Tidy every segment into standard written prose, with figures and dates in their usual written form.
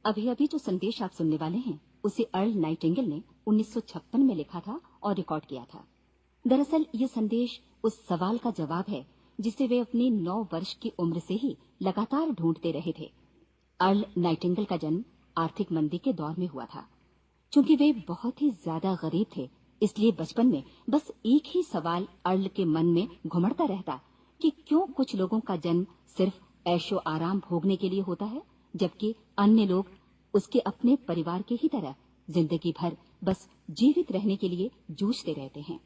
अभी अभी जो संदेश आप सुनने वाले हैं उसे अर्ल नाइटिंगेल ने 1956 में लिखा था और रिकॉर्ड किया था। दरअसल ये संदेश उस सवाल का जवाब है जिसे वे अपनी 9 वर्ष की उम्र से ही लगातार ढूंढते रहे थे। अर्ल नाइटिंगेल का जन्म आर्थिक मंदी के दौर में हुआ था। चूंकि वे बहुत ही ज्यादा गरीब थे, इसलिए बचपन में बस एक ही सवाल अर्ल के मन में घुमड़ता रहता कि क्यों कुछ लोगों का जन्म सिर्फ ऐशो आराम भोगने के लिए होता है, जबकि अन्य लोग उसके अपने परिवार के ही तरह जिंदगी भर बस जीवित रहने के लिए जूझते रहते हैं।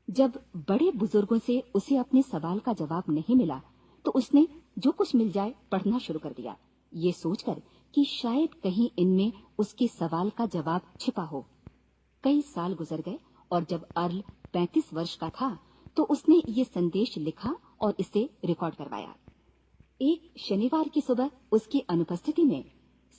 जब बड़े बुजुर्गों से उसे अपने सवाल का जवाब नहीं मिला, तो उसने जो कुछ मिल जाए पढ़ना शुरू कर दिया, ये सोचकर कि शायद कहीं इनमें उसके सवाल का जवाब छिपा हो। कई साल गुजर गए और जब अर्ल 35 वर्ष का था, तो उसने ये संदेश लिखा और इसे रिकॉर्ड करवाया। एक शनिवार की सुबह उसकी अनुपस्थिति में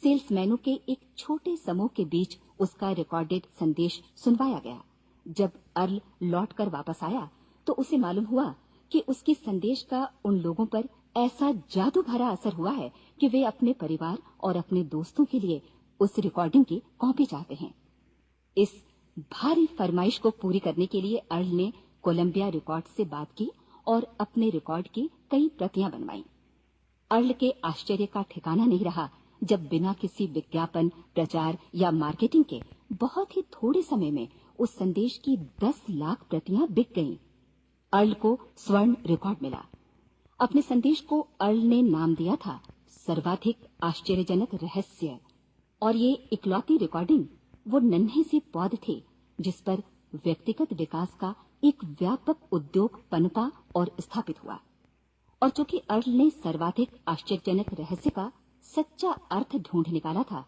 सेल्समैनों के एक छोटे समूह के बीच उसका रिकॉर्डेड संदेश सुनवाया गया। जब अर्ल लौटकर वापस आया, तो उसे मालूम हुआ कि उसके संदेश का उन लोगों पर ऐसा जादू भरा असर हुआ है कि वे अपने परिवार और अपने दोस्तों के लिए उस रिकॉर्डिंग की कॉपी चाहते हैं। इस भारी फरमाइश को पूरी करने के लिए अर्ल ने कोलंबिया रिकॉर्ड से बात की और अपने रिकॉर्ड की कई प्रतियां बनवाई। अर्ल के आश्चर्य का ठिकाना नहीं रहा जब बिना किसी विज्ञापन, प्रचार या मार्केटिंग के बहुत ही थोड़े समय में उस संदेश की 10 लाख प्रतियां बिक गईं। अर्ल को स्वर्ण रिकॉर्ड मिला। अपने संदेश को अर्ल ने नाम दिया था सर्वाधिक आश्चर्यजनक रहस्य, और ये इकलौती रिकॉर्डिंग वो नन्हे से पौध थे जिस पर व्यक्तिगत विकास का एक व्यापक उद्योग पनपा और स्थापित हुआ। और चूंकि अर्ल ने सर्वाधिक आश्चर्यजनक रहस्य का सच्चा अर्थ ढूंढ निकाला था,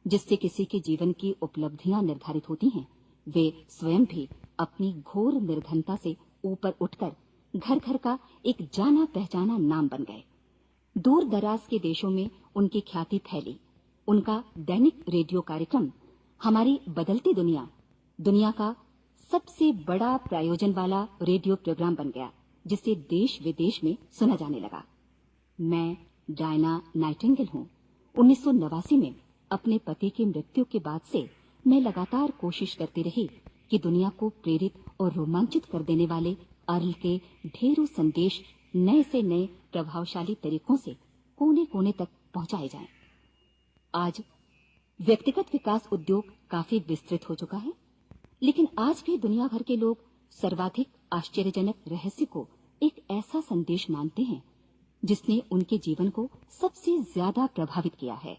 जिससे किसी के जीवन की उपलब्धियां निर्धारित होती हैं, वे स्वयं भी अपनी घोर निर्धनता से ऊपर उठकर घर घर का एक जाना पहचाना नाम बन गए। दूर दराज के देशों में उनकी ख्याति फैली। उनका दैनिक रेडियो कार्यक्रम हमारी बदलती दुनिया का सबसे बड़ा प्रायोजन वाला रेडियो प्रोग्राम बन गया, जिसे देश विदेश में सुना जाने लगा। मैं डायना नाइटिंगेल हूँ। 1989 में अपने पति की मृत्यु के बाद से मैं लगातार कोशिश करती रही कि दुनिया को प्रेरित और रोमांचित कर देने वाले अर्ल के ढेरों संदेश नए से नए प्रभावशाली तरीकों से कोने कोने तक पहुंचाए जाएं। आज व्यक्तिगत विकास उद्योग काफी विस्तृत हो चुका है, लेकिन आज भी दुनिया भर के लोग सर्वाधिक आश्चर्यजनक रहस्य को एक ऐसा संदेश मानते हैं जिसने उनके जीवन को सबसे ज्यादा प्रभावित किया है।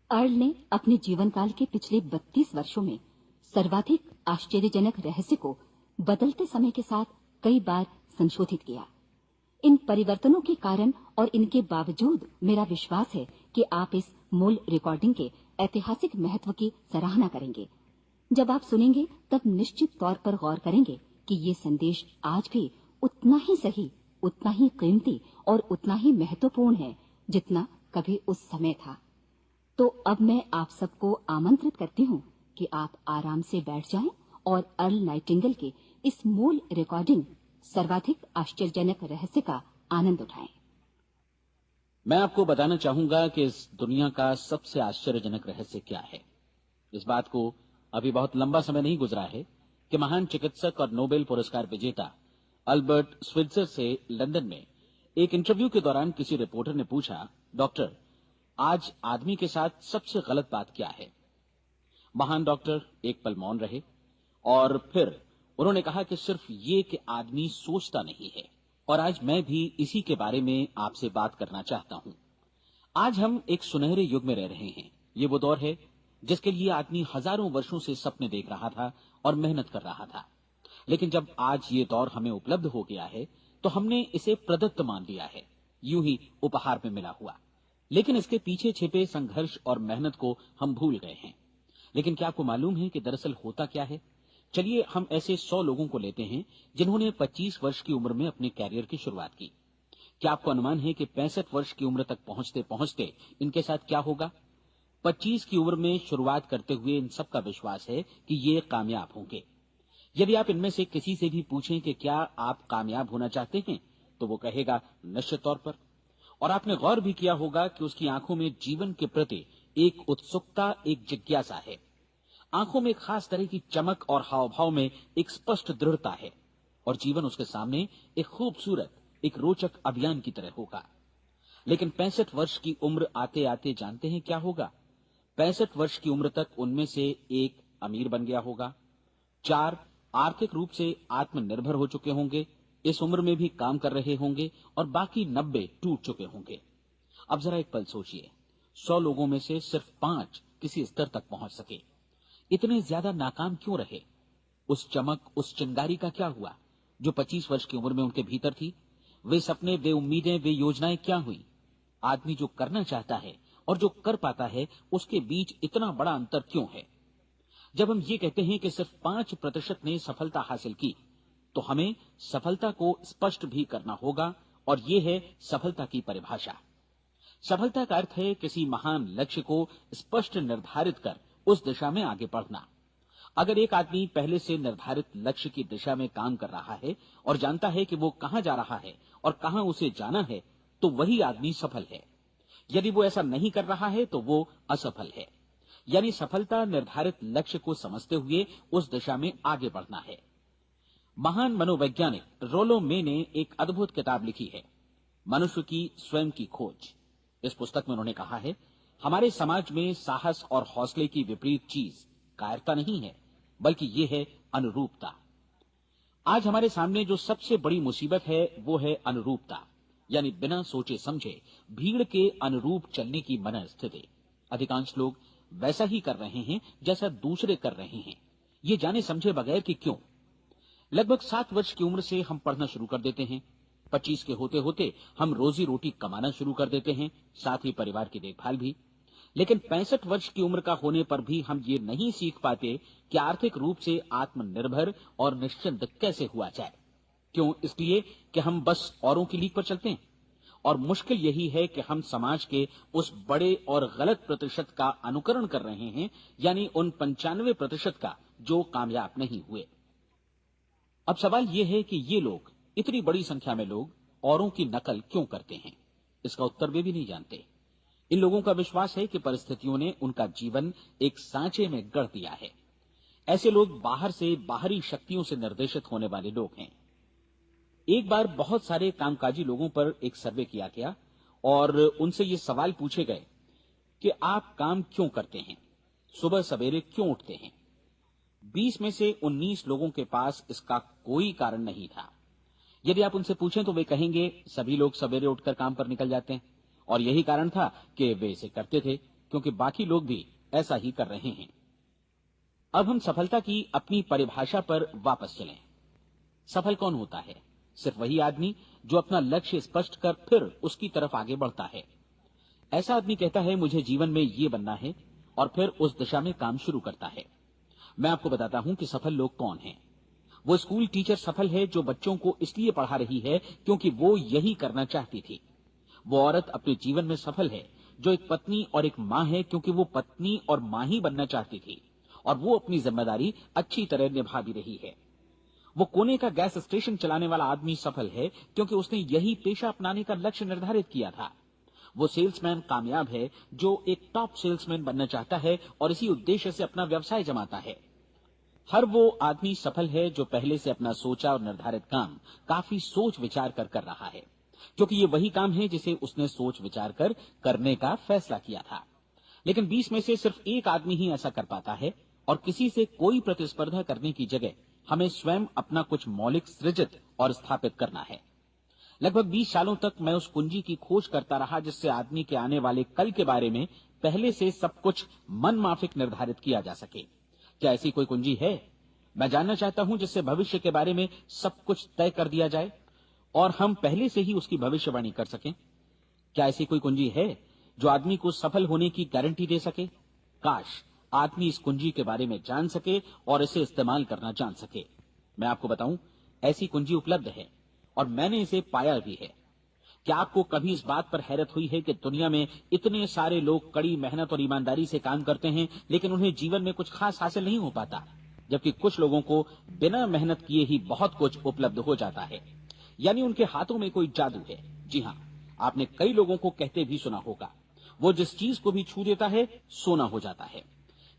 अर्ल ने अपने जीवन काल के पिछले 32 वर्षों में सर्वाधिक आश्चर्यजनक रहस्य को बदलते समय के साथ कई बार संशोधित किया। इन परिवर्तनों के कारण और इनके बावजूद मेरा विश्वास है कि आप इस मूल रिकॉर्डिंग के ऐतिहासिक महत्व की सराहना करेंगे। जब आप सुनेंगे तब निश्चित तौर पर गौर करेंगे कि ये संदेश आज भी उतना ही सही, उतना ही कीमती और उतना ही महत्वपूर्ण है जितना कभी उस समय था। तो अब मैं आप सबको आमंत्रित करती हूँ कि आप आराम से बैठ जाएं और अर्ल नाइटिंगेल के इस मूल रिकॉर्डिंग सर्वाधिक आश्चर्यजनक रहस्य का आनंद उठाएं। मैं आपको बताना चाहूंगा कि इस दुनिया का सबसे आश्चर्यजनक रहस्य क्या है। इस बात को अभी बहुत लंबा समय नहीं गुजरा है कि महान चिकित्सक और नोबेल पुरस्कार विजेता अल्बर्ट स्विट्जर से लंदन में एक इंटरव्यू के दौरान किसी रिपोर्टर ने पूछा, डॉक्टर, आज आदमी के साथ सबसे गलत बात क्या है? महान डॉक्टर एक पल मौन रहे और फिर उन्होंने कहा कि सिर्फ ये कि आदमी सोचता नहीं है। और आज मैं भी इसी के बारे में आपसे बात करना चाहता हूं। आज हम एक सुनहरे युग में रह रहे हैं। ये वो दौर है जिसके लिए आदमी हजारों वर्षों से सपने देख रहा था और मेहनत कर रहा था। लेकिन जब आज ये दौर हमें उपलब्ध हो गया है तो हमने इसे प्रदत्त मान लिया है, यूं ही उपहार में मिला हुआ। लेकिन इसके पीछे छिपे संघर्ष और मेहनत को हम भूल गए हैं। लेकिन क्या आपको मालूम है कि दरअसल होता क्या है? चलिए हम ऐसे 100 लोगों को लेते हैं जिन्होंने 25 वर्ष की उम्र में अपने कैरियर की शुरुआत की। क्या आपको अनुमान है कि 65 वर्ष की उम्र तक पहुंचते पहुंचते इनके साथ क्या होगा? 25 की उम्र में शुरुआत करते हुए इन सबका विश्वास है कि ये कामयाब होंगे। यदि आप इनमें से किसी से भी पूछें कि क्या आप कामयाब होना चाहते हैं, तो वो कहेगा निश्चित तौर पर। और आपने गौर भी किया होगा कि उसकी आंखों में जीवन के प्रति एक उत्सुकता, एक जिज्ञासा है। आंखों में खास तरह की चमक और हाव भाव में एक स्पष्ट दृढ़ता है और जीवन उसके सामने एक खूबसूरत, एक रोचक अभियान की तरह होगा। लेकिन 65 वर्ष की उम्र आते आते जानते हैं क्या होगा? 65 वर्ष की उम्र तक उनमें से एक अमीर बन गया होगा, 4 आर्थिक रूप से आत्मनिर्भर हो चुके होंगे, इस उम्र में भी काम कर रहे होंगे और बाकी 90 टूट चुके होंगे। अब जरा एक पल सोचिए, 100 लोगों में से सिर्फ 5 किसी स्तर तक पहुंच सके। इतने ज्यादा नाकाम क्यों रहे? उस चमक, उस चिंगारी का क्या हुआ जो 25 वर्ष की उम्र में उनके भीतर थी? वे सपने, वे उम्मीदें, वे योजनाएं क्या हुई? आदमी जो करना चाहता है और जो कर पाता है, उसके बीच इतना बड़ा अंतर क्यों है? जब हम ये कहते हैं कि सिर्फ 5% ने सफलता हासिल की, तो हमें सफलता को स्पष्ट भी करना होगा और ये है सफलता की परिभाषा। सफलता का अर्थ है किसी महान लक्ष्य को स्पष्ट निर्धारित कर उस दिशा में आगे बढ़ना। अगर एक आदमी पहले से निर्धारित लक्ष्य की दिशा में काम कर रहा है और जानता है कि वो कहां जा रहा है और कहां उसे जाना है, तो वही आदमी सफल है। यदि वो ऐसा नहीं कर रहा है तो वो असफल है। यानी सफलता निर्धारित लक्ष्य को समझते हुए उस दिशा में आगे बढ़ना है। महान मनोवैज्ञानिक रोलो मे ने एक अद्भुत किताब लिखी है, मनुष्य की स्वयं की खोज। इस पुस्तक में उन्होंने कहा है, हमारे समाज में साहस और हौसले की विपरीत चीज कायरता नहीं है, बल्कि ये है अनुरूपता। आज हमारे सामने जो सबसे बड़ी मुसीबत है वो है अनुरूपता, यानी बिना सोचे समझे भीड़ के अनुरूप चलने की मनस्थिति। अधिकांश लोग वैसा ही कर रहे हैं जैसा दूसरे कर रहे हैं, ये जाने समझे बगैर कि क्यों। लगभग 7 वर्ष की उम्र से हम पढ़ना शुरू कर देते हैं, 25 के होते होते हम रोजी रोटी कमाना शुरू कर देते हैं, साथ ही परिवार की देखभाल भी। लेकिन 65 वर्ष की उम्र का होने पर भी हम ये नहीं सीख पाते कि आर्थिक रूप से आत्मनिर्भर और निश्चिंत कैसे हुआ जाए। क्यों? इसलिए कि हम बस औरों की लीक पर चलते हैं। और मुश्किल यही है कि हम समाज के उस बड़े और गलत प्रतिशत का अनुकरण कर रहे हैं, यानी उन 95% का जो कामयाब नहीं हुए। अब सवाल यह है कि ये लोग, इतनी बड़ी संख्या में लोग, औरों की नकल क्यों करते हैं? इसका उत्तर वे भी नहीं जानते। इन लोगों का विश्वास है कि परिस्थितियों ने उनका जीवन एक सांचे में गढ़ दिया है। ऐसे लोग बाहर से बाहरी शक्तियों से निर्देशित होने वाले लोग हैं। एक बार बहुत सारे कामकाजी लोगों पर एक सर्वे किया गया और उनसे ये सवाल पूछे गए कि आप काम क्यों करते हैं, सुबह सवेरे क्यों उठते हैं? 20 में से 19 लोगों के पास इसका कोई कारण नहीं था। यदि आप उनसे पूछें तो वे कहेंगे सभी लोग सवेरे उठकर काम पर निकल जाते हैं और यही कारण था कि वे इसे करते थे क्योंकि बाकी लोग भी ऐसा ही कर रहे हैं। अब हम सफलता की अपनी परिभाषा पर वापस चलें। सफल कौन होता है? सिर्फ वही आदमी जो अपना लक्ष्य स्पष्ट कर फिर उसकी तरफ आगे बढ़ता है। ऐसा आदमी कहता है मुझे जीवन में ये बनना है और फिर उस दिशा में काम शुरू करता है। मैं आपको बताता हूं कि सफल लोग कौन हैं। वो स्कूल टीचर सफल है जो बच्चों को इसलिए पढ़ा रही है क्योंकि वो यही करना चाहती थी। वो औरत अपने जीवन में सफल है जो एक पत्नी और एक मां है क्योंकि वो पत्नी और मां ही बनना चाहती थी और वो अपनी जिम्मेदारी अच्छी तरह निभा भी रही है। वो कोने का गैस स्टेशन चलाने वाला आदमी सफल है क्योंकि उसने यही पेशा अपनाने का लक्ष्य निर्धारित किया था। वो सेल्समैन कामयाब है जो एक टॉप सेल्समैन बनना चाहता है और इसी उद्देश्य से अपना व्यवसाय जमाता है। हर वो आदमी सफल है जो पहले से अपना सोचा और निर्धारित काम काफी सोच विचार कर रहा है, क्योंकि ये वही काम है जिसे उसने सोच विचार कर करने का फैसला किया था। लेकिन 20 में से सिर्फ एक आदमी ही ऐसा कर पाता है और किसी से कोई प्रतिस्पर्धा करने की जगह हमें स्वयं अपना कुछ मौलिक सृजित और स्थापित करना है। लगभग 20 सालों तक मैं उस कुंजी की खोज करता रहा जिससे आदमी के आने वाले कल के बारे में पहले से सब कुछ मन माफिक निर्धारित किया जा सके। क्या ऐसी कोई कुंजी है? मैं जानना चाहता हूं जिससे भविष्य के बारे में सब कुछ तय कर दिया जाए और हम पहले से ही उसकी भविष्यवाणी कर सकें। क्या ऐसी कोई कुंजी है जो आदमी को सफल होने की गारंटी दे सके? काश आदमी इस कुंजी के बारे में जान सके और इसे इस्तेमाल करना जान सके। मैं आपको बताऊं, ऐसी कुंजी उपलब्ध है और मैंने इसे पाया भी है। क्या आपको कभी इस बात पर हैरत हुई है कि दुनिया में इतने सारे लोग कड़ी मेहनत और ईमानदारी से काम करते हैं लेकिन उन्हें जीवन में कुछ खास हासिल नहीं हो पाता, जबकि कुछ लोगों को बिना मेहनत किए ही बहुत कुछ उपलब्ध हो जाता है। यानी उनके हाथों में कोई जादू है। जी हां, आपने कई लोगों को कहते भी सुना होगा वो जिस चीज को भी छू देता है सोना हो जाता है।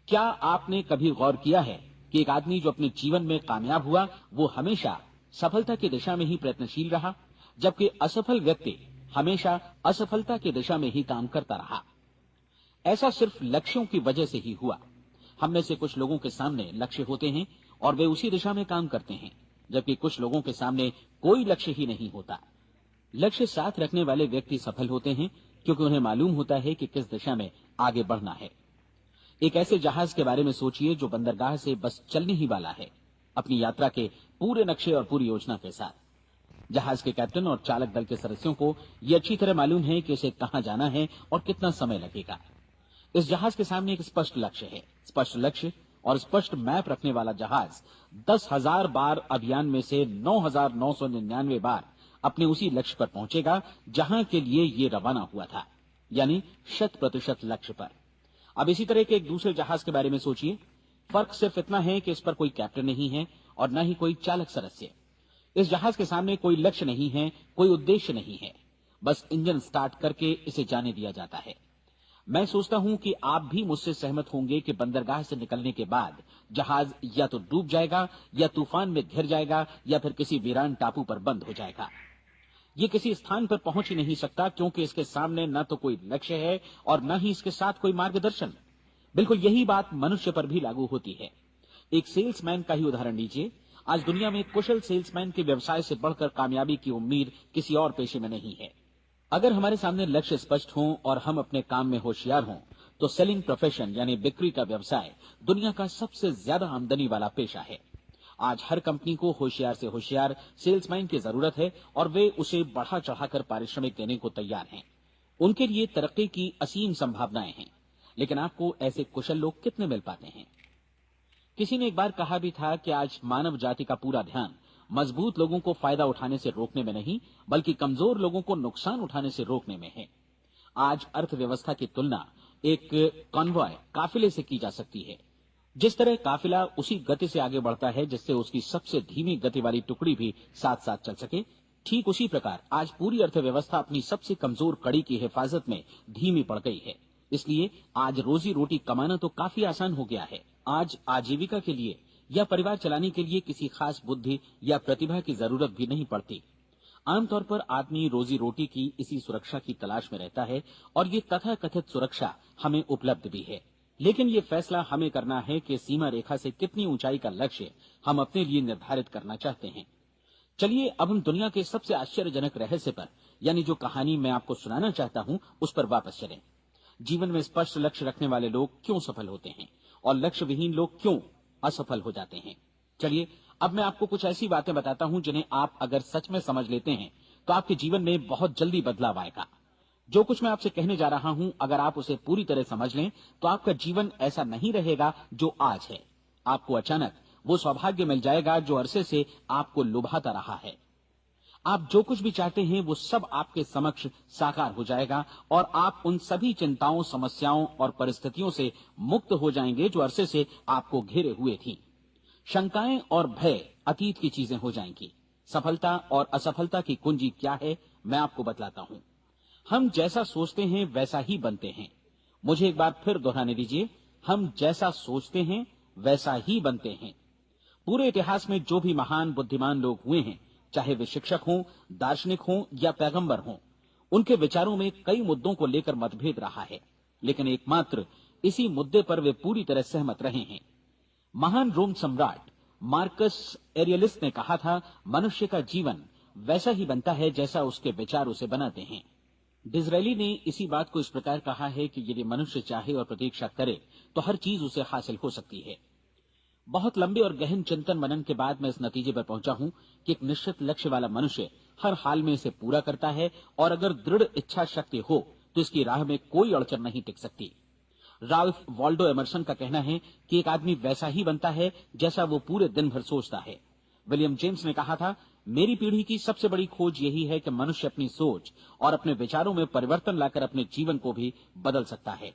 क्या आपने कभी गौर किया है कि एक आदमी जो अपने जीवन में कामयाब हुआ वो हमेशा सफलता की दिशा में ही प्रयत्नशील रहा, जबकि असफल व्यक्ति हमेशा असफलता की दिशा में ही काम करता रहा। ऐसा सिर्फ लक्ष्यों की वजह से ही हुआ। हम में से कुछ लोगों के सामने लक्ष्य होते हैं और वे उसी दिशा में काम करते हैं, जबकि कुछ लोगों के सामने कोई लक्ष्य ही नहीं होता। लक्ष्य साथ रखने वाले व्यक्ति सफल होते हैं क्योंकि उन्हें मालूम होता है कि किस दिशा में आगे बढ़ना है। एक ऐसे जहाज के बारे में सोचिए जो बंदरगाह से बस चलने ही वाला है, अपनी यात्रा के पूरे नक्शे और पूरी योजना के साथ। जहाज के कैप्टन और चालक दल के सदस्यों को यह अच्छी तरह मालूम है कि उसे कहां जाना है और कितना समय लगेगा। इस जहाज के सामने एक स्पष्ट लक्ष्य है। स्पष्ट लक्ष्य और स्पष्ट मैप रखने वाला जहाज 10,000 बार अभियान में से 9,999 बार अपने उसी लक्ष्य पर पहुंचेगा जहां के लिए ये रवाना हुआ था, यानी 100% लक्ष्य पर। अब इसी तरह के एक दूसरे जहाज के बारे में सोचिए। फर्क सिर्फ इतना है कि इस पर कोई कैप्टन नहीं है और न ही कोई चालक सदस्य। इस जहाज के सामने कोई लक्ष्य नहीं है, कोई उद्देश्य नहीं है, बस इंजन स्टार्ट करके इसे जाने दिया जाता है। मैं सोचता हूं कि आप भी मुझसे सहमत होंगे कि बंदरगाह से निकलने के बाद जहाज या तो डूब जाएगा या तूफान में घिर जाएगा या फिर किसी वीरान टापू पर बंद हो जाएगा। ये किसी स्थान पर पहुंच ही नहीं सकता क्योंकि इसके सामने न तो कोई लक्ष्य है और न ही इसके साथ कोई मार्गदर्शन। बिल्कुल यही बात मनुष्य पर भी लागू होती है। एक सेल्समैन का ही उदाहरण लीजिए। आज दुनिया में कुशल सेल्समैन के व्यवसाय से बढ़कर कामयाबी की उम्मीद किसी और पेशे में नहीं है। अगर हमारे सामने लक्ष्य स्पष्ट हों और हम अपने काम में होशियार हों तो सेलिंग प्रोफेशन यानी बिक्री का व्यवसाय दुनिया का सबसे ज्यादा आमदनी वाला पेशा है। आज हर कंपनी को होशियार से होशियार सेल्समैन की जरूरत है और वे उसे बढ़ा चढ़ाकर पारिश्रमिक देने को तैयार हैं। उनके लिए तरक्की की असीम संभावनाएं हैं, लेकिन आपको ऐसे कुशल लोग कितने मिल पाते हैं? किसी ने एक बार कहा भी था कि आज मानव जाति का पूरा ध्यान मजबूत लोगों को फायदा उठाने से रोकने में नहीं, बल्कि कमजोर लोगों को नुकसान उठाने से रोकने में है। आज अर्थव्यवस्था की तुलना एक कॉन्वॉय काफिले से की जा सकती है। जिस तरह काफिला उसी गति से आगे बढ़ता है जिससे उसकी सबसे धीमी गति वाली टुकड़ी भी साथ साथ चल सके, ठीक उसी प्रकार आज पूरी अर्थव्यवस्था अपनी सबसे कमजोर कड़ी की हिफाजत में धीमी पड़ गई है। इसलिए आज रोजी रोटी कमाना तो काफी आसान हो गया है। आज आजीविका के लिए या परिवार चलाने के लिए किसी खास बुद्धि या प्रतिभा की जरूरत भी नहीं पड़ती। आमतौर पर आदमी रोजी रोटी की इसी सुरक्षा की तलाश में रहता है और ये तथाकथित सुरक्षा हमें उपलब्ध भी है। लेकिन ये फैसला हमें करना है कि सीमा रेखा से कितनी ऊंचाई का लक्ष्य हम अपने लिए निर्धारित करना चाहते हैं। चलिए अब हम दुनिया के सबसे आश्चर्यजनक रहस्य पर, यानी जो कहानी मैं आपको सुनाना चाहता हूं, उस पर वापस चलें। जीवन में स्पष्ट लक्ष्य रखने वाले लोग क्यों सफल होते हैं और लक्ष्य विहीन लोग क्यों असफल हो जाते हैं? चलिए अब मैं आपको कुछ ऐसी बातें बताता हूं जिन्हें आप अगर सच में समझ लेते हैं तो आपके जीवन में बहुत जल्दी बदलाव आएगा। जो कुछ मैं आपसे कहने जा रहा हूं, अगर आप उसे पूरी तरह समझ लें तो आपका जीवन ऐसा नहीं रहेगा जो आज है। आपको अचानक वो सौभाग्य मिल जाएगा जो अरसे से आपको लुभाता रहा है। आप जो कुछ भी चाहते हैं वो सब आपके समक्ष साकार हो जाएगा और आप उन सभी चिंताओं, समस्याओं और परिस्थितियों से मुक्त हो जाएंगे जो अरसे से आपको घेरे हुए थी। शंकाएं और भय अतीत की चीजें हो जाएंगी। सफलता और असफलता की कुंजी क्या है, मैं आपको बतलाता हूं। हम जैसा सोचते हैं वैसा ही बनते हैं। मुझे एक बार फिर दोहराने दीजिए, हम जैसा सोचते हैं वैसा ही बनते हैं। पूरे इतिहास में जो भी महान बुद्धिमान लोग हुए हैं, चाहे वे शिक्षक हों, दार्शनिक हों या पैगंबर हों, उनके विचारों में कई मुद्दों को लेकर मतभेद रहा है, लेकिन एकमात्र इसी मुद्दे पर वे पूरी तरह सहमत रहे हैं। महान रोम सम्राट मार्कस एरियलिस ने कहा था, मनुष्य का जीवन वैसा ही बनता है जैसा उसके विचार उसे बनाते हैं। डिज़रायली ने इसी बात को इस प्रकार कहा है कि यदि मनुष्य चाहे और प्रतीक्षा करे तो हर चीज उसे हासिल हो सकती है। बहुत लंबे और गहन चिंतन मनन के बाद मैं इस नतीजे पर पहुंचा हूं कि एक निश्चित लक्ष्य वाला मनुष्य हर हाल में इसे पूरा करता है और अगर दृढ़ इच्छा शक्ति हो तो इसकी राह में कोई अड़चन नहीं टिक सकती। राल्फ वॉल्डो एमर्सन का कहना है कि एक आदमी वैसा ही बनता है जैसा वो पूरे दिन भर सोचता है। विलियम जेम्स ने कहा था, मेरी पीढ़ी की सबसे बड़ी खोज यही है कि मनुष्य अपनी सोच और अपने विचारों में परिवर्तन लाकर अपने जीवन को भी बदल सकता है।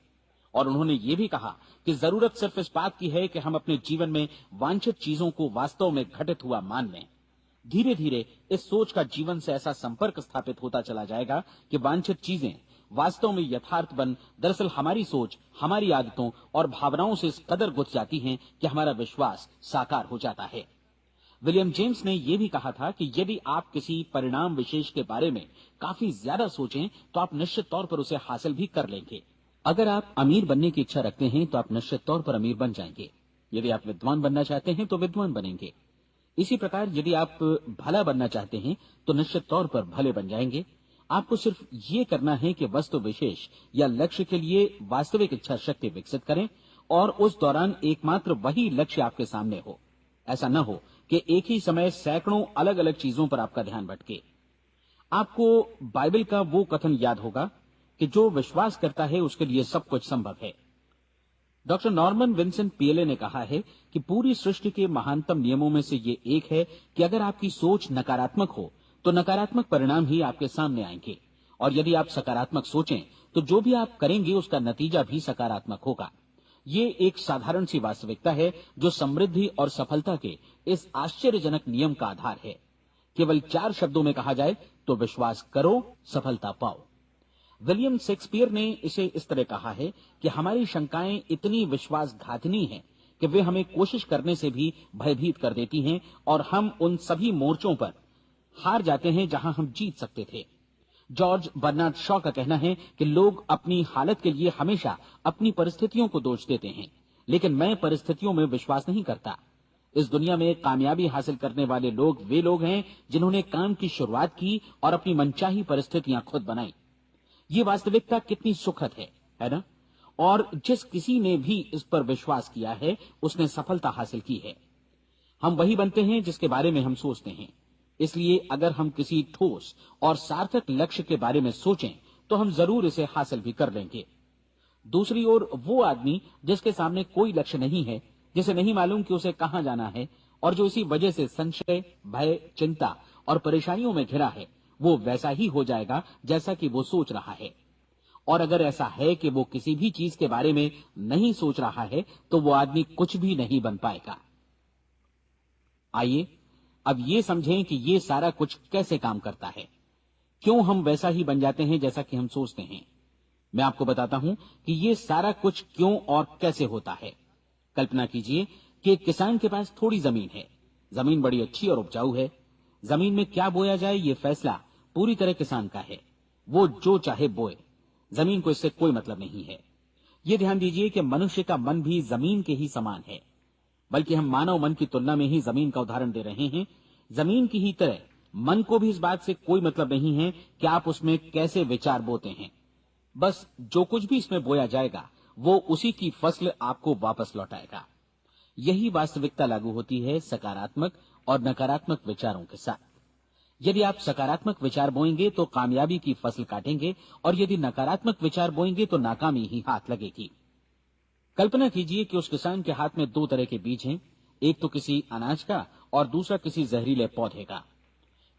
और उन्होंने ये भी कहा कि जरूरत सिर्फ इस बात की है कि हम अपने जीवन में वांछित चीजों को वास्तव में घटित हुआ मान लें। धीरे धीरे इस सोच का जीवन से ऐसा संपर्क स्थापित होता चला जाएगा कि वांछित चीजें वास्तव में यथार्थपन दरअसल हमारी सोच, हमारी आदतों और भावनाओं से इस कदर गुथ जाती हैं कि हमारा विश्वास साकार हो जाता है। विलियम जेम्स ने यह भी कहा था कि यदि आप किसी परिणाम विशेष के बारे में काफी ज्यादा सोचें तो आप निश्चित तौर पर उसे हासिल भी कर लेंगे। अगर आप अमीर बनने की इच्छा रखते हैं तो आप निश्चित तौर पर अमीर बन जाएंगे। यदि आप विद्वान बनना चाहते हैं तो विद्वान बनेंगे। इसी प्रकार यदि आप भला बनना चाहते हैं तो निश्चित तौर पर भले बन जाएंगे। आपको सिर्फ ये करना है कि वस्तु विशेष या लक्ष्य के लिए वास्तविक इच्छा शक्ति विकसित करें और उस दौरान एकमात्र वही लक्ष्य आपके सामने हो। ऐसा न हो कि एक ही समय सैकड़ों अलग अलग चीजों पर आपका ध्यान भटके। आपको बाइबल का वो कथन याद होगा कि जो विश्वास करता है उसके लिए सब कुछ संभव है। डॉक्टर नॉर्मन विंसेंट पीएले ने कहा है कि पूरी सृष्टि के महानतम नियमों में से ये एक है कि अगर आपकी सोच नकारात्मक हो तो नकारात्मक परिणाम ही आपके सामने आएंगे, और यदि आप सकारात्मक सोचें तो जो भी आप करेंगे उसका नतीजा भी सकारात्मक होगा। ये एक साधारण सी वास्तविकता है जो समृद्धि और सफलता के इस आश्चर्यजनक नियम का आधार है। केवल 4 शब्दों में कहा जाए तो विश्वास करो, सफलता पाओ। विलियम शेक्सपियर ने इसे इस तरह कहा है कि हमारी शंकाएं इतनी विश्वासघातिनी हैं कि वे हमें कोशिश करने से भी भयभीत कर देती हैं और हम उन सभी मोर्चों पर हार जाते हैं जहां हम जीत सकते थे। जॉर्ज बर्नार्ड शॉ का कहना है कि लोग अपनी हालत के लिए हमेशा अपनी परिस्थितियों को दोष देते हैं, लेकिन मैं परिस्थितियों में विश्वास नहीं करता। इस दुनिया में कामयाबी हासिल करने वाले लोग वे लोग हैं जिन्होंने काम की शुरुआत की और अपनी मनचाही परिस्थितियां खुद बनाई। ये वास्तविकता कितनी सुखद है ना? और जिस किसी ने भी इस पर विश्वास किया है उसने सफलता हासिल की है। हम वही बनते हैं जिसके बारे में हम सोचते हैं। इसलिए अगर हम किसी ठोस और सार्थक लक्ष्य के बारे में सोचें तो हम जरूर इसे हासिल भी कर लेंगे। दूसरी ओर वो आदमी जिसके सामने कोई लक्ष्य नहीं है, जिसे नहीं मालूम कि उसे कहां जाना है और जो इसी वजह से संशय, भय, चिंता और परेशानियों में घिरा है, वो वैसा ही हो जाएगा जैसा कि वो सोच रहा है। और अगर ऐसा है कि वो किसी भी चीज के बारे में नहीं सोच रहा है तो वो आदमी कुछ भी नहीं बन पाएगा। आइए अब ये समझें कि ये सारा कुछ कैसे काम करता है, क्यों हम वैसा ही बन जाते हैं जैसा कि हम सोचते हैं। मैं आपको बताता हूं कि ये सारा कुछ क्यों और कैसे होता है। कल्पना कीजिए कि एक किसान के पास थोड़ी जमीन है। जमीन बड़ी अच्छी और उपजाऊ है। जमीन में क्या बोया जाए ये फैसला पूरी तरह किसान का है। वो जो चाहे बोए, जमीन को इससे कोई मतलब नहीं है। ये ध्यान दीजिए कि मनुष्य का मन भी जमीन के ही समान है, बल्कि हम मानव मन की तुलना में ही जमीन का उदाहरण दे रहे हैं। जमीन की ही तरह मन को भी इस बात से कोई मतलब नहीं है कि आप उसमें कैसे विचार बोते हैं। बस जो कुछ भी इसमें बोया जाएगा वो उसी की फसल आपको वापस लौटाएगा। यही वास्तविकता लागू होती है सकारात्मक और नकारात्मक विचारों के साथ। यदि आप सकारात्मक विचार बोएंगे तो कामयाबी की फसल काटेंगे, और यदि नकारात्मक विचार बोएंगे तो नाकामी ही हाथ लगेगी। कल्पना कीजिए कि उस किसान के हाथ में 2 तरह के बीज हैं, एक तो किसी अनाज का और दूसरा किसी जहरीले पौधे का।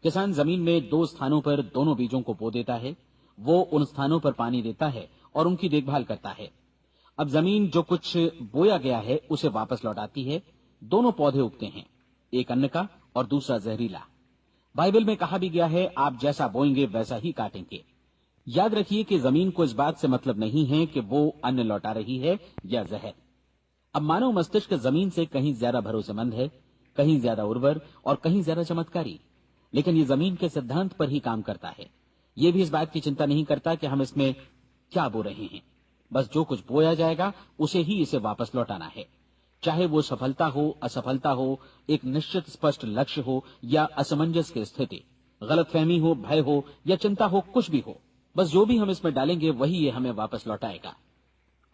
किसान जमीन में 2 स्थानों पर दोनों बीजों को बो देता है। वो उन स्थानों पर पानी देता है और उनकी देखभाल करता है। अब जमीन जो कुछ बोया गया है उसे वापस लौटाती है। दोनों पौधे उगते हैं, एक अन्न का और दूसरा जहरीला। बाइबल में कहा भी गया है, आप जैसा बोएंगे वैसा ही काटेंगे। याद रखिए कि जमीन को इस बात से मतलब नहीं है कि वो अन्न लौटा रही है या जहर। अब मानव मस्तिष्क जमीन से कहीं ज्यादा भरोसेमंद है, कहीं ज्यादा उर्वर और कहीं ज्यादा चमत्कारी, लेकिन ये जमीन के सिद्धांत पर ही काम करता है। ये भी इस बात की चिंता नहीं करता कि हम इसमें क्या बो रहे हैं। बस जो कुछ बोया जाएगा उसे ही इसे वापस लौटाना है, चाहे वो सफलता हो, असफलता हो, एक निश्चित स्पष्ट लक्ष्य हो या असमंजस की स्थिति, गलतफहमी हो, भय हो या चिंता हो, कुछ भी हो। बस जो भी हम इसमें डालेंगे वही ये हमें वापस लौटाएगा।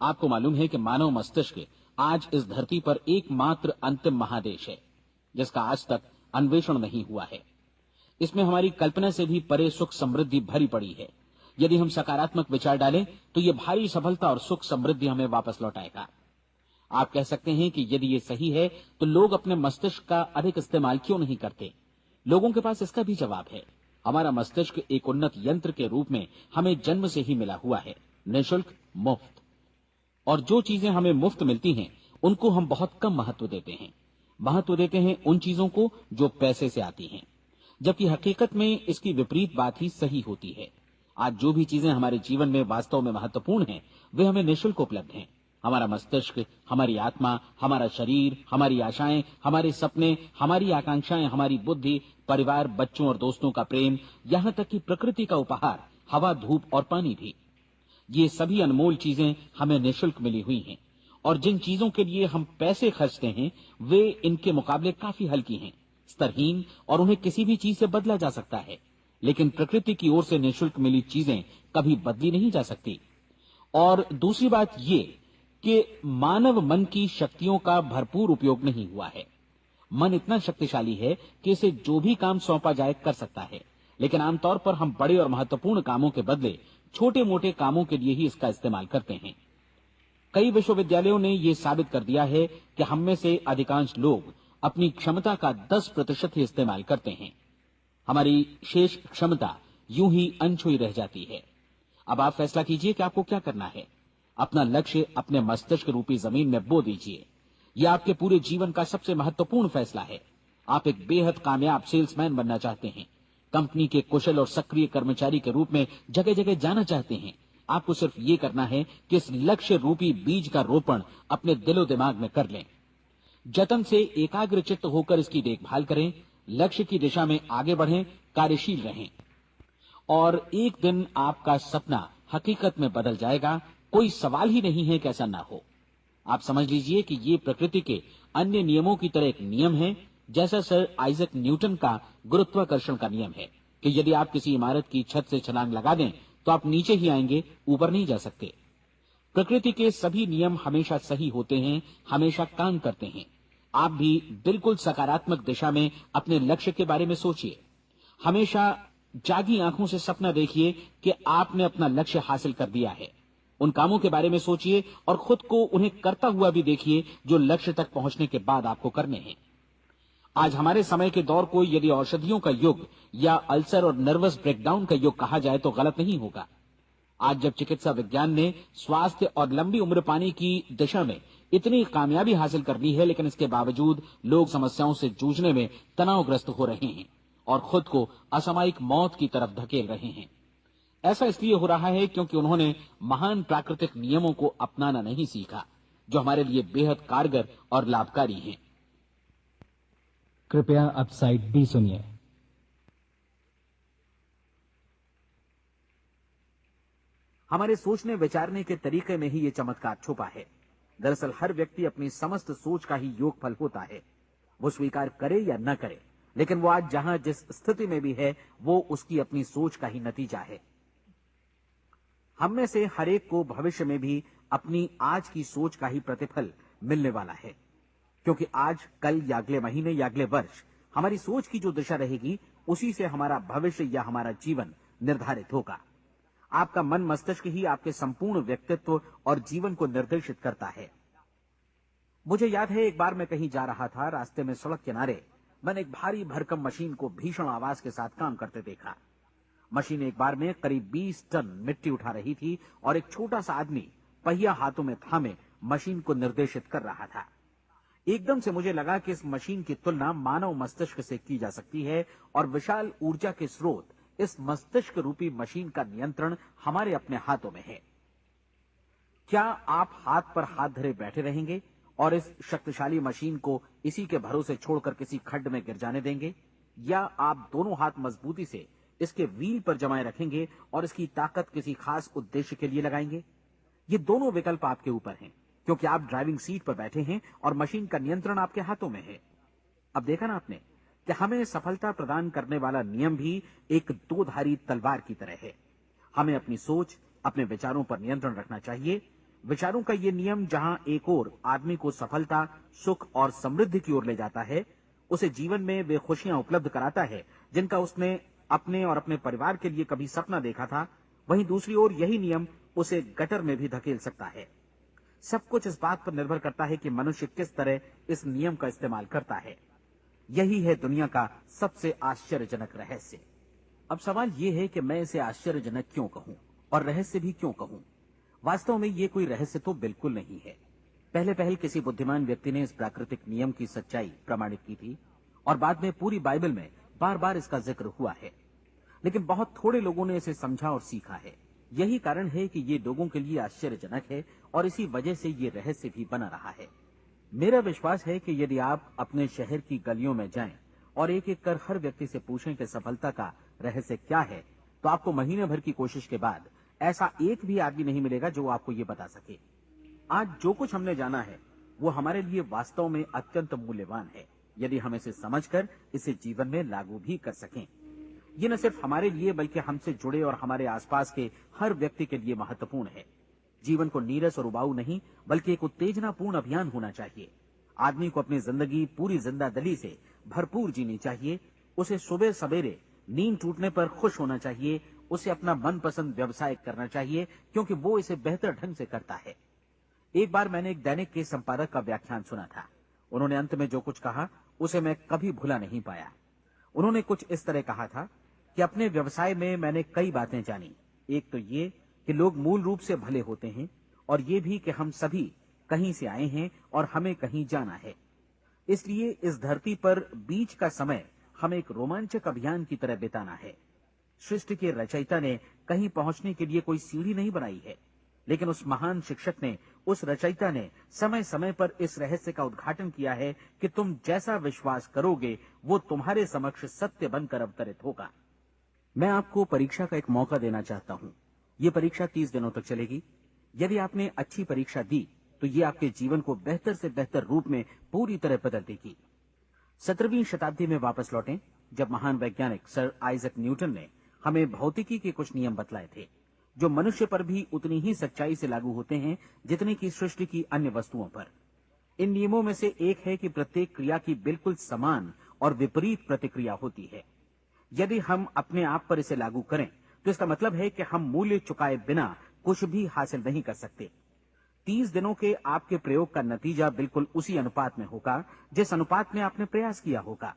आपको मालूम है कि मानव मस्तिष्क आज इस धरती पर एकमात्र अंतिम महादेश है जिसका आज तक अन्वेषण नहीं हुआ है। इसमें हमारी कल्पना से भी परे सुख समृद्धि भरी पड़ी है। यदि हम सकारात्मक विचार डालें तो ये भारी सफलता और सुख समृद्धि हमें वापस लौटाएगा। आप कह सकते हैं कि यदि ये सही है तो लोग अपने मस्तिष्क का अधिक इस्तेमाल क्यों नहीं करते? लोगों के पास इसका भी जवाब है। हमारा मस्तिष्क एक उन्नत यंत्र के रूप में हमें जन्म से ही मिला हुआ है, निःशुल्क, मुफ्त। और जो चीजें हमें मुफ्त मिलती हैं उनको हम बहुत कम महत्व देते हैं। महत्व देते हैं उन चीजों को जो पैसे से आती हैं, जबकि हकीकत में इसकी विपरीत बात ही सही होती है। आज जो भी चीजें हमारे जीवन में वास्तव में महत्वपूर्ण हैं, वे हमें निःशुल्क उपलब्ध हैं। हमारा मस्तिष्क, हमारी आत्मा, हमारा शरीर, हमारी आशाएं, हमारे सपने, हमारी आकांक्षाएं, हमारी बुद्धि, परिवार, बच्चों और दोस्तों का प्रेम, यहाँ तक कि प्रकृति का उपहार, हवा, धूप और पानी भी, ये सभी अनमोल चीजें हमें निःशुल्क मिली हुई हैं। और जिन चीजों के लिए हम पैसे खर्चते हैं, वे इनके मुकाबले काफी हल्की हैं, स्तरहीन, और उन्हें किसी भी चीज से बदला जा सकता है। लेकिन प्रकृति की ओर से निःशुल्क मिली चीजें कभी बदली नहीं जा सकती। और दूसरी बात ये कि मानव मन की शक्तियों का भरपूर उपयोग नहीं हुआ है। मन इतना शक्तिशाली है कि इसे जो भी काम सौंपा जाए कर सकता है, लेकिन आमतौर पर हम बड़े और महत्वपूर्ण कामों के बदले छोटे मोटे कामों के लिए ही इसका इस्तेमाल करते हैं। कई विश्वविद्यालयों ने यह साबित कर दिया है कि हम में से अधिकांश लोग अपनी क्षमता का 10% ही इस्तेमाल करते हैं। हमारी शेष क्षमता यूं ही अनछुई रह जाती है। अब आप फैसला कीजिए कि आपको क्या करना है। अपना लक्ष्य अपने मस्तिष्क रूपी जमीन में बो दीजिए। यह आपके पूरे जीवन का सबसे महत्वपूर्ण फैसला है। आप एक बेहद कामयाब सेल्समैन बनना चाहते हैं, कंपनी के कुशल और सक्रिय कर्मचारी के रूप में जगह जगह जाना चाहते हैं। आपको सिर्फ ये करना है कि इस लक्ष्य रूपी बीज का रोपण अपने दिलो दिमाग में कर लें। जतन से एकाग्रचित्त होकर इसकी देखभाल करें, लक्ष्य की दिशा में आगे बढ़ें, कार्यशील रहें, और एक दिन आपका सपना हकीकत में बदल जाएगा। कोई सवाल ही नहीं है कि ऐसा ना हो। आप समझ लीजिए कि ये प्रकृति के अन्य नियमों की तरह एक नियम है, जैसा सर आइजक न्यूटन का गुरुत्वाकर्षण का नियम है कि यदि आप किसी इमारत की छत से छलांग लगा दें तो आप नीचे ही आएंगे, ऊपर नहीं जा सकते। प्रकृति के सभी नियम हमेशा सही होते हैं, हमेशा काम करते हैं। आप भी बिल्कुल सकारात्मक दिशा में अपने लक्ष्य के बारे में सोचिए। हमेशा जागी आंखों से सपना देखिए कि आपने अपना लक्ष्य हासिल कर दिया है। उन कामों के बारे में सोचिए और खुद को उन्हें करता हुआ भी देखिए जो लक्ष्य तक पहुंचने के बाद आपको करने हैं। आज हमारे समय के दौर को यदि औषधियों का युग या अल्सर और नर्वस ब्रेकडाउन का युग कहा जाए तो गलत नहीं होगा। आज जब चिकित्सा विज्ञान ने स्वास्थ्य और लंबी उम्र पाने की दिशा में इतनी कामयाबी हासिल कर ली है, लेकिन इसके बावजूद लोग समस्याओं से जूझने में तनावग्रस्त हो रहे हैं और खुद को असामयिक मौत की तरफ धकेल रहे हैं। ऐसा इसलिए हो रहा है क्योंकि उन्होंने महान प्राकृतिक नियमों को अपनाना नहीं सीखा, जो हमारे लिए बेहद कारगर और लाभकारी हैं। कृपया अब साइड बी सुनिए। हमारे सोचने विचारने के तरीके में ही ये चमत्कार छुपा है। दरअसल हर व्यक्ति अपनी समस्त सोच का ही योगफल होता है। वो स्वीकार करे या न करे, लेकिन वो आज जहां जिस स्थिति में भी है, वो उसकी अपनी सोच का ही नतीजा है। हम में से हर एक को भविष्य में भी अपनी आज की सोच का ही प्रतिफल मिलने वाला है, क्योंकि आज, कल या अगले महीने या अगले वर्ष हमारी सोच की जो दिशा रहेगी, उसी से हमारा भविष्य या हमारा जीवन निर्धारित होगा। आपका मन मस्तिष्क ही आपके संपूर्ण व्यक्तित्व और जीवन को निर्देशित करता है। मुझे याद है, एक बार मैं कहीं जा रहा था, रास्ते में सड़क किनारे मैंने एक भारी भरकम मशीन को भीषण आवाज के साथ काम करते देखा। मशीन एक बार में करीब 20 टन मिट्टी उठा रही थी और एक छोटा सा आदमी पहिया हाथों में थामे मशीन को निर्देशित कर रहा था। एकदम से मुझे लगा कि इस मशीन की तुलना मानव मस्तिष्क से की जा सकती है और विशाल ऊर्जा के स्रोत इस मस्तिष्क रूपी मशीन का नियंत्रण हमारे अपने हाथों में है। क्या आप हाथ पर हाथ धरे बैठे रहेंगे और इस शक्तिशाली मशीन को इसी के भरोसे छोड़कर किसी खड्ड में गिर जाने देंगे, या आप दोनों हाथ मजबूती से इसके व्हील पर जमाए रखेंगे और इसकी ताकत किसी खास उद्देश्य के लिए लगाएंगे? ये दोनों विकल्प आपके ऊपर हैं, क्योंकि आप ड्राइविंग सीट पर बैठे हैं और मशीन का नियंत्रण आपके हाथों में है। अब देखा ना आपने कि हमें सफलता प्रदान करने वाला नियम भी एक दोधारी तलवार की तरह है। हमें अपनी सोच, अपने विचारों पर नियंत्रण रखना चाहिए। विचारों का ये नियम जहां एक ओर आदमी को सफलता, सुख और समृद्धि की ओर ले जाता है, उसे जीवन में वे खुशियां उपलब्ध कराता है जिनका उसने अपने और अपने परिवार के लिए कभी सपना देखा था, वहीं दूसरी ओर यही नियम उसे गटर में भी धकेल सकता है। सब कुछ इस बात पर निर्भर करता है कि मनुष्य किस तरह इस नियम का इस्तेमाल करता है। यही है दुनिया का सबसे आश्चर्यजनक रहस्य। अब सवाल यह है कि मैं इसे आश्चर्यजनक क्यों कहूं और रहस्य भी क्यों कहूं। वास्तव में यह कोई रहस्य तो बिल्कुल नहीं है। पहले पहल किसी बुद्धिमान व्यक्ति ने इस प्राकृतिक नियम की सच्चाई प्रमाणित की थी और बाद में पूरी बाइबल में बार बार इसका जिक्र हुआ है। लेकिन बहुत थोड़े लोगों ने इसे समझा और सीखा है। यही कारण है कि ये लोगों के लिए आश्चर्यजनक है और इसी वजह से ये रहस्य भी बना रहा है। मेरा विश्वास है कि यदि आप अपने शहर की गलियों में जाएं और एक एक कर हर व्यक्ति से पूछें कि सफलता का रहस्य क्या है, तो आपको महीने भर की कोशिश के बाद ऐसा एक भी आदमी नहीं मिलेगा जो आपको ये बता सके। आज जो कुछ हमने जाना है वो हमारे लिए वास्तव में अत्यंत मूल्यवान है, यदि हम इसे समझकर इसे जीवन में लागू भी कर सकें। ये न सिर्फ हमारे लिए बल्कि हमसे जुड़े और हमारे आसपास के हर व्यक्ति के लिए महत्वपूर्ण है। जीवन को नीरस और उबाऊ नहीं बल्कि एक उत्तेजनापूर्ण अभियान होना चाहिए। आदमी को अपनी जिंदगी पूरी जिंदादिली से भरपूर जीनी चाहिए। उसे सुबह सवेरे नींद टूटने पर खुश होना चाहिए। उसे अपना मनपसंद व्यवसाय करना चाहिए क्योंकि वो इसे बेहतर ढंग से करता है। एक बार मैंने एक दैनिक के संपादक का व्याख्यान सुना था। उन्होंने अंत में जो कुछ कहा उसे मैं कभी भुला नहीं पाया। उन्होंने कुछ इस तरह कहा था कि अपने व्यवसाय में मैंने कई बातें जानी। एक तो ये कि लोग मूल रूप से भले होते हैं और ये भी कि हम सभी कहीं से आए हैं और हमें कहीं जाना है। इसलिए इस धरती पर बीच का समय हमें एक रोमांचक अभियान की तरह बिताना है। सृष्टि के रचयिता ने कहीं पहुंचने के लिए कोई सीढ़ी नहीं बनाई है, लेकिन उस महान शिक्षक ने, उस रचयिता ने समय समय पर इस रहस्य का उद्घाटन किया है कि तुम जैसा विश्वास करोगे वो तुम्हारे समक्ष सत्य बनकर अवतरित होगा। मैं आपको परीक्षा का एक मौका देना चाहता हूं। ये परीक्षा 30 दिनों तक चलेगी। यदि आपने अच्छी परीक्षा दी तो ये आपके जीवन को बेहतर से बेहतर रूप में पूरी तरह बदल देगी। 17वीं शताब्दी में वापस लौटें, जब महान वैज्ञानिक सर आइजक न्यूटन ने हमें भौतिकी के कुछ नियम बतलाए थे, जो मनुष्य पर भी उतनी ही सच्चाई से लागू होते हैं जितनी कि सृष्टि की अन्य वस्तुओं पर। इन नियमों में से एक है कि प्रत्येक क्रिया की बिल्कुल समान और विपरीत प्रतिक्रिया होती है। यदि हम अपने आप पर इसे लागू करें तो इसका मतलब है कि हम मूल्य चुकाए बिना कुछ भी हासिल नहीं कर सकते। 30 दिनों के आपके प्रयोग का नतीजा बिल्कुल उसी अनुपात में होगा जिस अनुपात में आपने प्रयास किया होगा।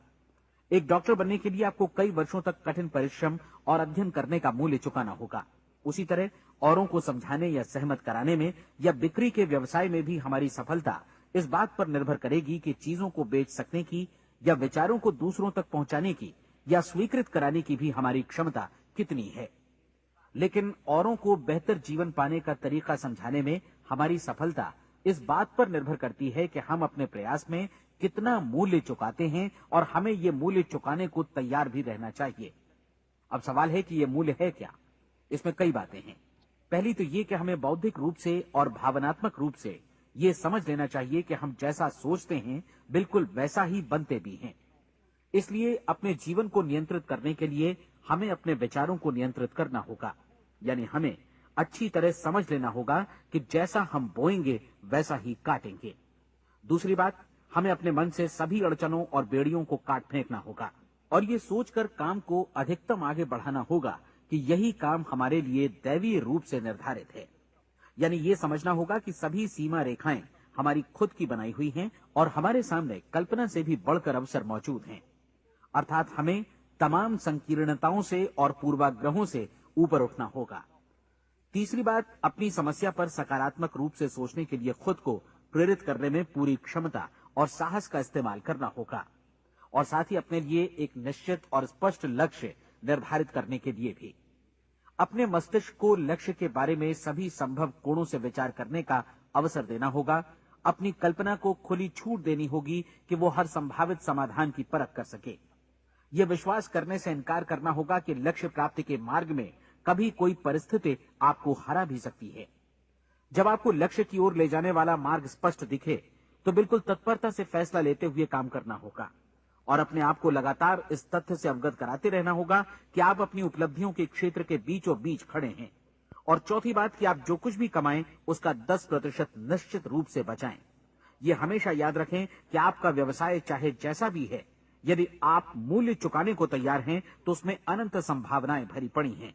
एक डॉक्टर बनने के लिए आपको कई वर्षों तक कठिन परिश्रम और अध्ययन करने का मूल्य चुकाना होगा। उसी तरह औरों को समझाने या सहमत कराने में या बिक्री के व्यवसाय में भी हमारी सफलता इस बात पर निर्भर करेगी कि चीजों को बेच सकने की या विचारों को दूसरों तक पहुंचाने की या स्वीकृत कराने की भी हमारी क्षमता कितनी है। लेकिन औरों को बेहतर जीवन पाने का तरीका समझाने में हमारी सफलता इस बात पर निर्भर करती है कि हम अपने प्रयास में कितना मूल्य चुकाते हैं और हमें ये मूल्य चुकाने को तैयार भी रहना चाहिए। अब सवाल है कि ये मूल्य है क्या? इसमें कई बातें हैं। पहली तो ये कि हमें बौद्धिक रूप से और भावनात्मक रूप से ये समझ लेना चाहिए कि हम जैसा सोचते हैं बिल्कुल वैसा ही बनते भी हैं। इसलिए अपने जीवन को नियंत्रित करने के लिए हमें अपने विचारों को नियंत्रित करना होगा। यानी हमें अच्छी तरह समझ लेना होगा कि जैसा हम बोएंगे वैसा ही काटेंगे। दूसरी बात, हमें अपने मन से सभी अड़चनों और बेड़ियों को काट फेंकना होगा और ये सोचकर काम को अधिकतम आगे बढ़ाना होगा कि यही काम हमारे लिए दैवीय रूप से निर्धारित है। यानी ये समझना होगा कि सभी सीमा रेखाएं हमारी खुद की बनाई हुई हैं और हमारे सामने कल्पना से भी बढ़कर अवसर मौजूद हैं। अर्थात हमें तमाम संकीर्णताओं से और पूर्वाग्रहों से ऊपर उठना होगा। तीसरी बात, अपनी समस्या पर सकारात्मक रूप से सोचने के लिए खुद को प्रेरित करने में पूरी क्षमता और साहस का इस्तेमाल करना होगा और साथ ही अपने लिए एक निश्चित और स्पष्ट लक्ष्य निर्धारित करने के लिए भी। अपने मस्तिष्क को लक्ष्य के बारे में सभी संभव कोणों से विचार करने का अवसर देना होगा। अपनी कल्पना को खुली छूट देनी होगी कि वो हर संभावित समाधान की परख कर सके। यह विश्वास करने से इनकार करना होगा कि लक्ष्य प्राप्ति के मार्ग में कभी कोई परिस्थिति आपको हरा भी सकती है। जब आपको लक्ष्य की ओर ले जाने वाला मार्ग स्पष्ट दिखे तो बिल्कुल तत्परता से फैसला लेते हुए काम करना होगा और अपने आप को लगातार इस तथ्य से अवगत कराते रहना होगा कि आप अपनी उपलब्धियों के क्षेत्र के बीचों बीच खड़े हैं। और चौथी बात कि आप जो कुछ भी कमाएं उसका 10% निश्चित रूप से बचाएं। ये हमेशा याद रखें कि आपका व्यवसाय चाहे जैसा भी है, यदि आप मूल्य चुकाने को तैयार हैं तो उसमें अनंत संभावनाएं भरी पड़ी हैं।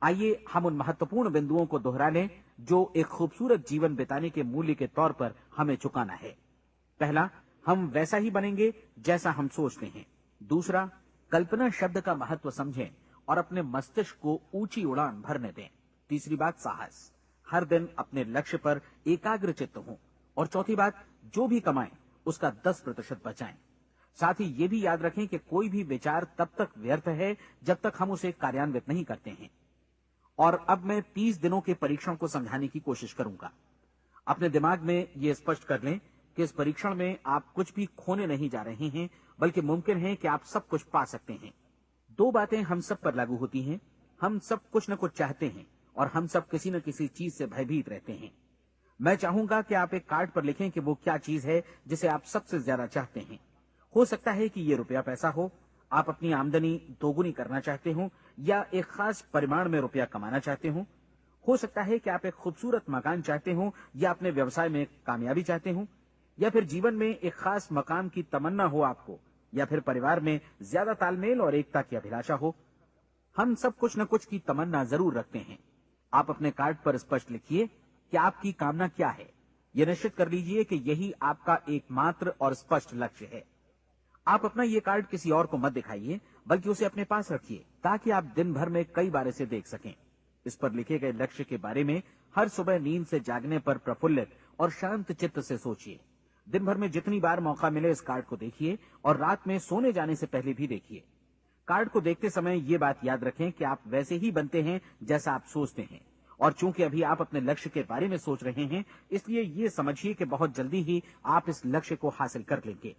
आइए हम उन महत्वपूर्ण बिंदुओं को दोहरा लें जो एक खूबसूरत जीवन बिताने के मूल्य के तौर पर हमें चुकाना है। पहला, हम वैसा ही बनेंगे जैसा हम सोचते हैं। दूसरा, कल्पना शब्द का महत्व समझें और अपने मस्तिष्क को ऊंची उड़ान भरने दें। तीसरी बात, साहस, हर दिन अपने लक्ष्य पर एकाग्र चित्त हों। और चौथी बात, जो भी कमाएं उसका 10% बचाएं। साथ ही ये भी याद रखें कि कोई भी विचार तब तक व्यर्थ है जब तक हम उसे कार्यान्वित नहीं करते हैं। और अब मैं 30 दिनों के परीक्षण को समझाने की कोशिश करूंगा। अपने दिमाग में ये स्पष्ट कर लें कि इस परीक्षण में आप कुछ भी खोने नहीं जा रहे हैं, बल्कि मुमकिन है कि आप सब कुछ पा सकते हैं। 2 बातें हम सब पर लागू होती हैं। हम सब कुछ न कुछ चाहते हैं और हम सब किसी न किसी चीज से भयभीत रहते हैं। मैं चाहूंगा कि आप एक कार्ड पर लिखें कि वो क्या चीज है जिसे आप सबसे ज्यादा चाहते हैं। हो सकता है कि ये रुपया पैसा हो, आप अपनी आमदनी दोगुनी करना चाहते हो, या एक खास परिमाण में रुपया कमाना चाहते हो सकता है कि आप एक खूबसूरत मकान चाहते हो, या अपने व्यवसाय में कामयाबी चाहते हो, या फिर जीवन में एक खास मकाम की तमन्ना हो आपको, या फिर परिवार में ज्यादा तालमेल और एकता की अभिलाषा हो। हम सब कुछ न कुछ की तमन्ना जरूर रखते हैं। आप अपने कार्ड पर स्पष्ट लिखिए कि आपकी कामना क्या है। यह निश्चित कर लीजिए कि यही आपका एकमात्र और स्पष्ट लक्ष्य है। आप अपना ये कार्ड किसी और को मत दिखाइए, बल्कि उसे अपने पास रखिए, ताकि आप दिन भर में कई बार इसे देख सकें। इस पर लिखे गए लक्ष्य के बारे में हर सुबह नींद से जागने पर प्रफुल्लित और शांत चित्त से सोचिए। दिन भर में जितनी बार मौका मिले इस कार्ड को देखिए, और रात में सोने जाने से पहले भी देखिए। कार्ड को देखते समय ये बात याद रखें कि आप वैसे ही बनते हैं जैसा आप सोचते हैं, और चूंकि अभी आप अपने लक्ष्य के बारे में सोच रहे हैं, इसलिए ये समझिए कि बहुत जल्दी ही आप इस लक्ष्य को हासिल कर लेंगे।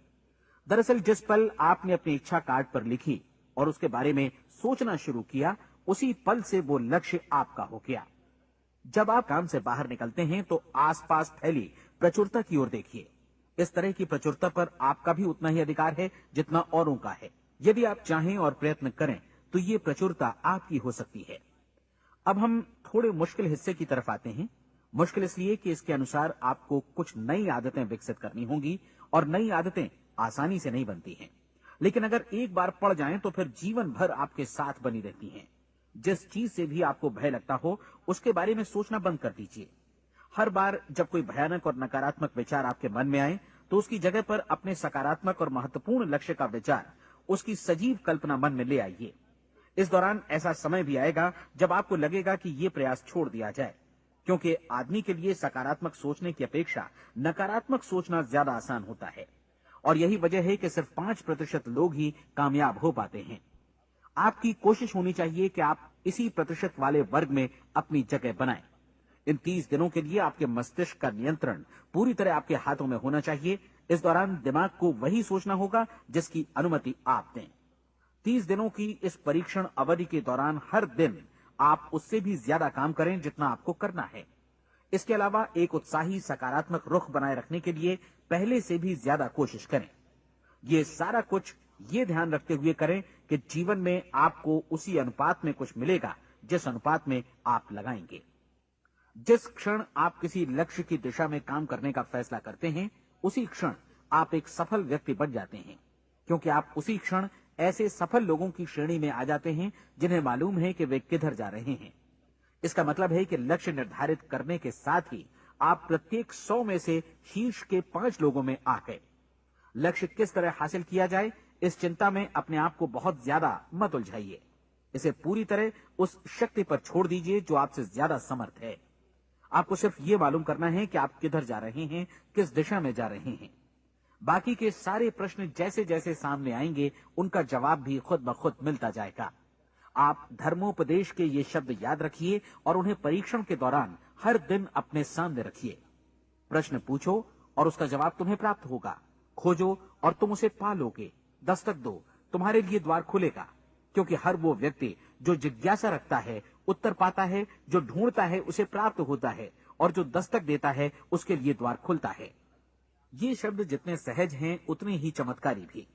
दरअसल जिस पल आपने अपनी इच्छा कार्ड पर लिखी और उसके बारे में सोचना शुरू किया, उसी पल से वो लक्ष्य आपका हो गया। जब आप काम से बाहर निकलते हैं तो आसपास फैली प्रचुरता की ओर देखिए। इस तरह की प्रचुरता पर आपका भी उतना ही अधिकार है जितना औरों का है। यदि आप चाहें और प्रयत्न करें तो ये प्रचुरता आपकी हो सकती है। अब हम थोड़े मुश्किल हिस्से की तरफ आते हैं। मुश्किल इसलिए कि इसके अनुसार आपको कुछ नई आदतें विकसित करनी होंगी, और नई आदतें आसानी से नहीं बनती हैं, लेकिन अगर एक बार पड़ जाएं तो फिर जीवन भर आपके साथ बनी रहती हैं। जिस चीज से भी आपको भय लगता हो, उसके बारे में सोचना बंद कर दीजिए। हर बार जब कोई भयानक और नकारात्मक विचार आपके मन में आए, तो उसकी जगह पर अपने सकारात्मक और महत्वपूर्ण लक्ष्य का विचार, उसकी सजीव कल्पना मन में ले आइए। इस दौरान ऐसा समय भी आएगा जब आपको लगेगा कि ये प्रयास छोड़ दिया जाए, क्योंकि आदमी के लिए सकारात्मक सोचने की अपेक्षा नकारात्मक सोचना ज्यादा आसान होता है। और यही वजह है कि सिर्फ 5% लोग ही कामयाब हो पाते हैं। आपकी कोशिश होनी चाहिए कि आप इसी प्रतिशत वाले वर्ग में अपनी जगह बनाएं। इन 30 दिनों के लिए आपके मस्तिष्क का नियंत्रण पूरी तरह आपके हाथों में होना चाहिए। इस दौरान दिमाग को वही सोचना होगा जिसकी अनुमति आप दें। 30 दिनों की इस परीक्षण अवधि के दौरान हर दिन आप उससे भी ज्यादा काम करें जितना आपको करना है। इसके अलावा एक उत्साही सकारात्मक रुख बनाए रखने के लिए पहले से भी ज्यादा कोशिश करें। ये सारा कुछ ये ध्यान रखते हुए करें कि जीवन में आपको उसी अनुपात में कुछ मिलेगा जिस अनुपात में आप लगाएंगे। जिस क्षण आप किसी लक्ष्य की दिशा में काम करने का फैसला करते हैं, उसी क्षण आप एक सफल व्यक्ति बन जाते हैं, क्योंकि आप उसी क्षण ऐसे सफल लोगों की श्रेणी में आ जाते हैं जिन्हें मालूम है कि वे किधर जा रहे हैं। इसका मतलब है कि लक्ष्य निर्धारित करने के साथ ही आप प्रत्येक 100 में से शीर्ष के 5 लोगों में आ गए। लक्ष्य किस तरह हासिल किया जाए, इस चिंता में अपने आप को बहुत ज्यादा मत उलझाइए। इसे पूरी तरह उस शक्ति पर छोड़ दीजिए जो आपसे ज्यादा समर्थ है। आपको सिर्फ ये मालूम करना है कि आप किधर जा रहे हैं, किस दिशा में जा रहे हैं। बाकी के सारे प्रश्न जैसे जैसे सामने आएंगे, उनका जवाब भी खुद ब खुद मिलता जाएगा। आप धर्मोपदेश के ये शब्द याद रखिए और उन्हें परीक्षण के दौरान हर दिन अपने सामने रखिए। प्रश्न पूछो और उसका जवाब तुम्हें प्राप्त होगा। खोजो और तुम उसे पा लोगे। दस्तक दो, तुम्हारे लिए द्वार खुलेगा, क्योंकि हर वो व्यक्ति जो जिज्ञासा रखता है उत्तर पाता है, जो ढूंढता है उसे प्राप्त होता है, और जो दस्तक देता है उसके लिए द्वार खुलता है। ये शब्द जितने सहज हैं उतने ही चमत्कारी भी।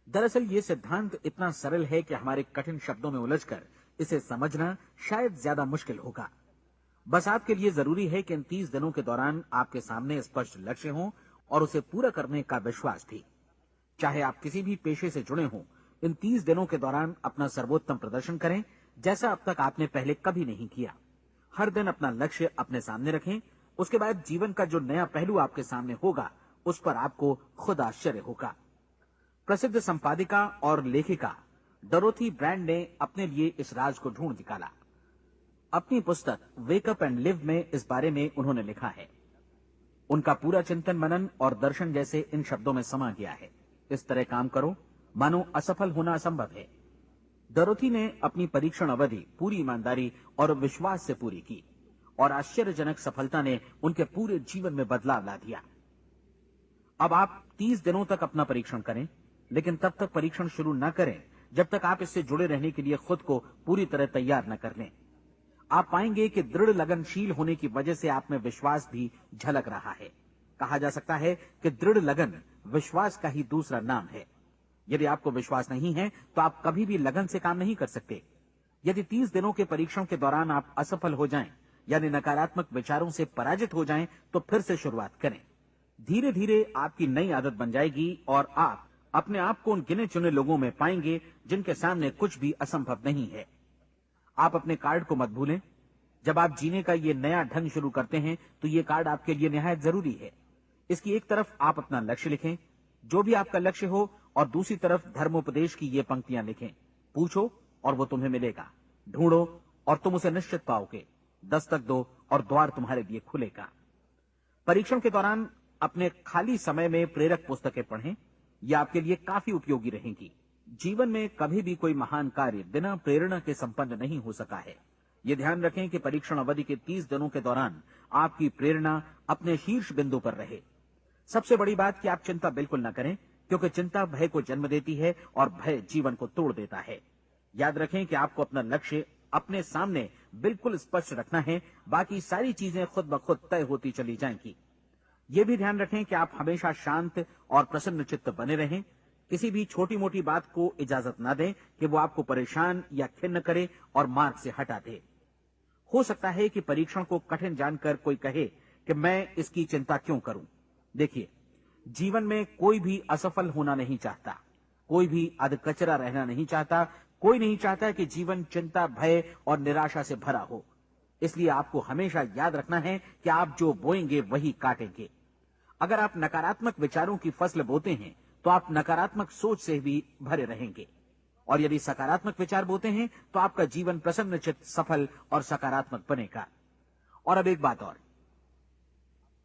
दरअसल ये सिद्धांत इतना सरल है कि हमारे कठिन शब्दों में उलझकर इसे समझना शायद ज्यादा मुश्किल होगा। बस आपके लिए जरूरी है कि इन 30 दिनों के दौरान आपके सामने स्पष्ट लक्ष्य हो और उसे पूरा करने का विश्वास भी। चाहे आप किसी भी पेशे से जुड़े हों, इन 30 दिनों के दौरान अपना सर्वोत्तम प्रदर्शन करें, जैसा अब तक आपने पहले कभी नहीं किया। हर दिन अपना लक्ष्य अपने सामने रखें। उसके बाद जीवन का जो नया पहलू आपके सामने होगा, उस पर आपको खुद आश्चर्य होगा। प्रसिद्ध संपादिका और लेखिका डोरोथी ब्रैंड ने अपने लिए इस राज को ढूंढ निकाला। अपनी पुस्तक वेक अप एंड लिव में इस बारे में उन्होंने लिखा है। उनका पूरा चिंतन मनन और दर्शन जैसे इन शब्दों में समा गया है। इस तरह काम करो मानो असफल होना असंभव है। डोरोथी ने अपनी परीक्षण अवधि पूरी ईमानदारी और विश्वास से पूरी की और आश्चर्यजनक सफलता ने उनके पूरे जीवन में बदलाव ला दिया। अब आप 30 दिनों तक अपना परीक्षण करें, लेकिन तब तक परीक्षण शुरू न करें जब तक आप इससे जुड़े रहने के लिए खुद को पूरी तरह तैयार न कर लें। आप पाएंगे कि दृढ़ लगनशील होने की वजह से आप में विश्वास भी झलक रहा है। कहा जा सकता है कि दृढ़ लगन विश्वास का ही दूसरा नाम है। यदि आपको विश्वास नहीं है तो आप कभी भी लगन से काम नहीं कर सकते। यदि 30 दिनों के परीक्षण के दौरान आप असफल हो जाएं, यानी नकारात्मक विचारों से पराजित हो जाएं, तो फिर से शुरुआत करें। धीरे धीरे आपकी नई आदत बन जाएगी और आप अपने आप को उन गिने चुने लोगों में पाएंगे जिनके सामने कुछ भी असंभव नहीं है। आप अपने कार्ड को मत भूलें। जब आप जीने का ये नया ढंग शुरू करते हैं तो ये कार्ड आपके लिए निहायत जरूरी है। इसकी एक तरफ आप अपना लक्ष्य लिखें, जो भी आपका लक्ष्य हो, और दूसरी तरफ धर्मोपदेश की ये पंक्तियां लिखें। पूछो और वो तुम्हें मिलेगा, ढूंढो और तुम उसे निश्चित पाओगे, दस्तक दो और द्वार तुम्हारे लिए खुलेगा। परीक्षण के दौरान अपने खाली समय में प्रेरक पुस्तकें पढ़ें, ये आपके लिए काफी उपयोगी रहेंगी। जीवन में कभी भी कोई महान कार्य बिना प्रेरणा के संपन्न नहीं हो सका है। ये ध्यान रखें कि परीक्षण अवधि के 30 दिनों के दौरान आपकी प्रेरणा अपने शीर्ष बिंदु पर रहे। सबसे बड़ी बात कि आप चिंता बिल्कुल न करें, क्योंकि चिंता भय को जन्म देती है और भय जीवन को तोड़ देता है। याद रखें कि आपको अपना लक्ष्य अपने सामने बिल्कुल स्पष्ट रखना है, बाकी सारी चीजें खुद ब खुद तय होती चली जाएंगी। ये भी ध्यान रखें कि आप हमेशा शांत और प्रसन्न चित्त बने रहें। किसी भी छोटी मोटी बात को इजाजत ना दें कि वो आपको परेशान या खिन्न करे और मार्ग से हटा दे। हो सकता है कि परीक्षण को कठिन जानकर कोई कहे कि मैं इसकी चिंता क्यों करूं। देखिए, जीवन में कोई भी असफल होना नहीं चाहता, कोई भी अधकचरा रहना नहीं चाहता, कोई नहीं चाहता कि जीवन चिंता, भय और निराशा से भरा हो। इसलिए आपको हमेशा याद रखना है कि आप जो बोएंगे वही काटेंगे। अगर आप नकारात्मक विचारों की फसल बोते हैं तो आप नकारात्मक सोच से भी भरे रहेंगे, और यदि सकारात्मक विचार बोते हैं तो आपका जीवन प्रसन्नचित्त, सफल और सकारात्मक बनेगा। और अब एक बात और,